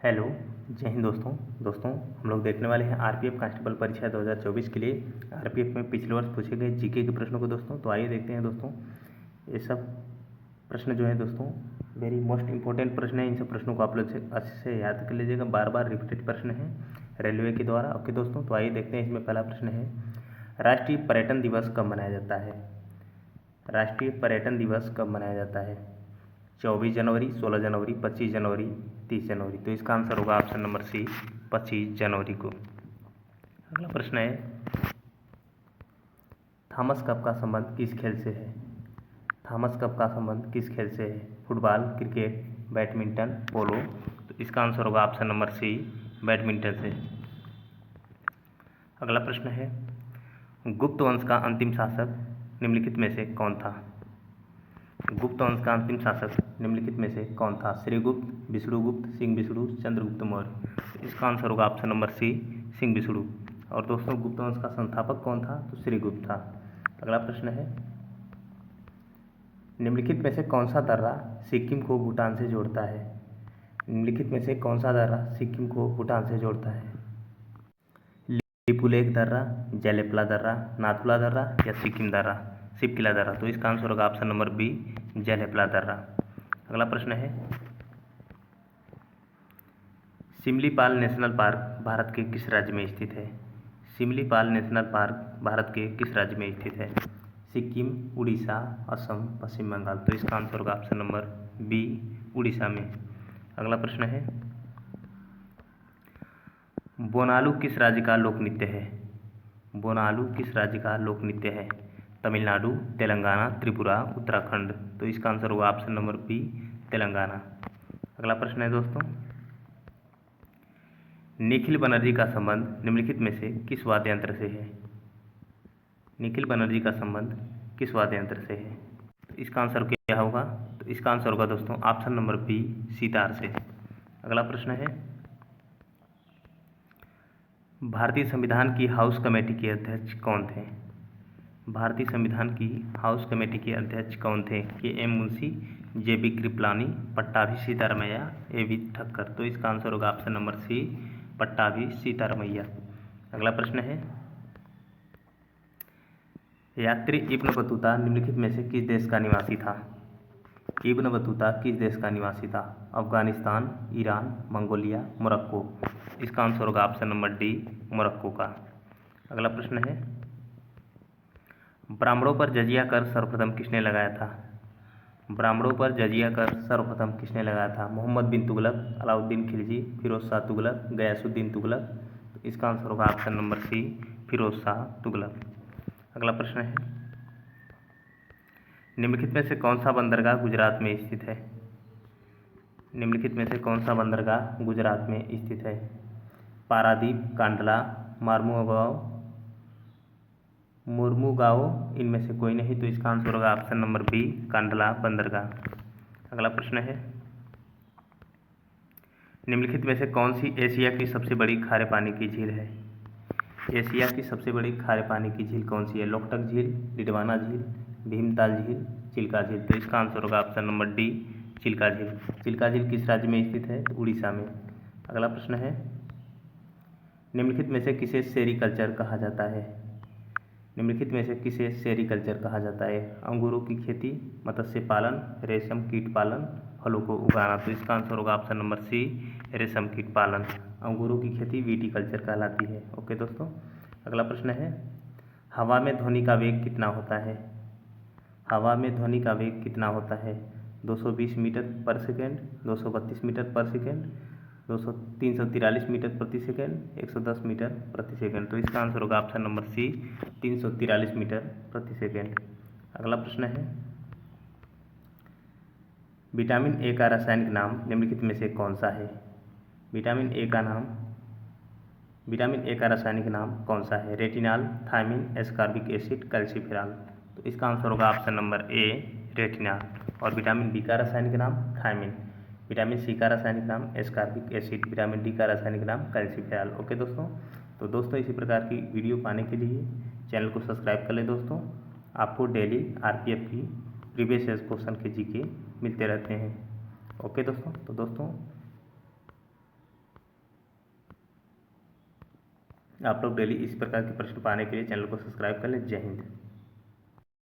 Hello, जय हिंद दोस्तों। हम लोग देखने वाले हैं आरपीएफ कांस्टेबल परीक्षा 2024 के लिए आरपीएफ में पिछले वर्ष पूछे गए जीके के प्रश्नों को दोस्तों। तो आइए देखते हैं दोस्तों, ये सब प्रश्न जो है दोस्तों वेरी मोस्ट इंपॉर्टेंट प्रश्न है। इन सब प्रश्नों को आप लोग अच्छे से याद कर लीजिएगा, बार बार रिपीटेड प्रश्न है रेलवे के द्वारा। ओके दोस्तों, तो आइए देखते हैं। इसमें पहला प्रश्न है, राष्ट्रीय पर्यटन दिवस कब मनाया जाता है? राष्ट्रीय पर्यटन दिवस कब मनाया जाता है? 24 जनवरी, 16 जनवरी, 25 जनवरी, 30 जनवरी। तो इसका आंसर होगा ऑप्शन नंबर सी, 25 जनवरी को। अगला प्रश्न है, थॉमस कप का संबंध किस खेल से है? थॉमस कप का संबंध किस खेल से है? फुटबॉल, क्रिकेट, बैडमिंटन, पोलो। तो इसका आंसर होगा ऑप्शन नंबर सी, बैडमिंटन से। अगला प्रश्न है, गुप्त वंश का अंतिम शासक निम्नलिखित में से कौन था? गुप्त वंश का अंतिम शासक निम्नलिखित में से कौन था? श्रीगुप्त, विष्णुगुप्त, सिंह विष्णु, चंद्रगुप्त मौर्य। इसका आंसर होगा option number C, Simha Vishnu. और दोस्तों, गुप्त वंश का संस्थापक कौन था? तो श्रीगुप्त था। अगला प्रश्न है, निम्नलिखित में से कौन सा दर्रा सिक्किम को भूटान से जोड़ता है? निम्नलिखित में से कौन सा दर्रा सिक्किम को भूटान से जोड़ता है? लिपुलेख दर्रा, जेलेपला दर्रा, नाथुला दर्रा या सिक्किम दर्रा, शिवकिला दर्रा। तो इसका आंसर होगा ऑप्शन नंबर बी, जेलेपला दर्रा। अगला प्रश्न है, सिमलीपाल नेशनल पार्क भारत के किस राज्य में स्थित है? सिमलीपाल नेशनल पार्क भारत के किस राज्य में स्थित है? सिक्किम, उड़ीसा, असम, पश्चिम बंगाल। तो इसका आंसर होगा ऑप्शन नंबर बी, उड़ीसा में। अगला प्रश्न है, बोनालू किस राज्य का लोक नृत्य है? बोनालू किस राज्य का लोक नृत्य है? तमिलनाडु, तेलंगाना, त्रिपुरा, उत्तराखंड। तो इसका आंसर होगा ऑप्शन नंबर बी, तेलंगाना। अगला प्रश्न है दोस्तों, निखिल बनर्जी का संबंध निम्नलिखित में से किस वाद्य यंत्र से है? निखिल बनर्जी का संबंध किस वाद्य यंत्र से है? तो इसका आंसर क्या होगा? तो इसका आंसर होगा दोस्तों ऑप्शन नंबर बी, सितार से। अगला प्रश्न है, भारतीय संविधान की हाउस कमेटी के अध्यक्ष कौन थे? भारतीय संविधान की हाउस कमेटी के अध्यक्ष कौन थे? K M Munshi, J B Kripalani, Pattabhi Sitaramayya, A B Thakkar. तो इसका आंसर होगा option number C, Pattabhi Sitaramayya. अगला प्रश्न है, यात्री इब्न बतूता निम्नलिखित में से किस देश का निवासी था? इब्न बतूता किस देश का निवासी था? Afghanistan, Iran, Mongolia, Morocco. इसका आंसर होगा ऑप्शन नंबर डी, मोरक्को का। अगला प्रश्न है, ब्राह्मणों पर जजिया कर सर्वप्रथम किसने लगाया था? ब्राह्मणों पर जजिया कर सर्वप्रथम किसने लगाया था? मोहम्मद बिन तुगलक, अलाउद्दीन खिलजी, फिरोज शाह तुगलक, गयासुद्दीन तुगलक। इसका आंसर होगा option number C, Firoz Shah Tughlaq. अगला प्रश्न है, निम्नलिखित में से कौन सा बंदरगाह गुजरात में स्थित है? निम्नलिखित में से कौन सा बंदरगाह गुजरात में स्थित है? पारादीप, कांडला, मुर्मुगाओ, इनमें से कोई नहीं। तो इसका आंसर होगा ऑप्शन नंबर बी, कांडला बंदरगाह। अगला प्रश्न है, निम्नलिखित में से कौन सी एशिया की सबसे बड़ी खारे पानी की झील है? एशिया की सबसे बड़ी खारे पानी की झील कौन सी है? लोकटक झील, डिडवाना झील, भीमताल झील, चिल्का झील। तो इसका आंसर होगा ऑप्शन नंबर डी, चिल्का झील। चिल्का झील किस राज्य में स्थित है? उड़ीसा में। अगला प्रश्न है, निम्नलिखित में से किसे सेरीकल्चर कहा जाता है? निम्नलिखित में से किसे सेरीकल्चर कहा जाता है? अंगूरों की खेती, मत्स्य पालन, रेशम कीट पालन, फलों को उगाना। तो इसका आंसर होगा ऑप्शन नंबर सी, रेशम कीट पालन। अंगूरों की खेती विटीकल्चर कहलाती है। ओके दोस्तों, अगला प्रश्न है, हवा में ध्वनि का वेग कितना होता है? हवा में ध्वनि का वेग कितना होता है? 220 मीटर पर सेकेंड, 232 मीटर पर सेकेंड, 343 मीटर प्रति सेकेंड, 110 मीटर प्रति सेकेंड। तो इसका आंसर होगा ऑप्शन नंबर सी, 343 मीटर प्रति सेकेंड। अगला प्रश्न है, विटामिन ए का रासायनिक नाम निम्नलिखित में से कौन सा है? विटामिन ए का रासायनिक नाम कौन सा है? Retinol, thiamine, ascorbic acid, calciferol. तो इसका आंसर होगा ऑप्शन नंबर ए, रेटिनॉल। और विटामिन बी का रासायनिक नाम थायमिन। विटामिन सी का रासायनिक नाम एस्कॉर्बिक एसिड। विटामिन डी का रासायनिक नाम कैल्सिफेरॉल। ओके दोस्तों, तो दोस्तों इसी प्रकार की वीडियो पाने के लिए चैनल को सब्सक्राइब कर लें दोस्तों। आपको डेली आरपीएफ की प्रीवियस ईयर क्वेश्चन के जीके मिलते रहते हैं। ओके दोस्तों, तो दोस्तों आप लोग डेली इस प्रकार के प्रश्न पाने के लिए चैनल को सब्सक्राइब कर लें। जय हिंद।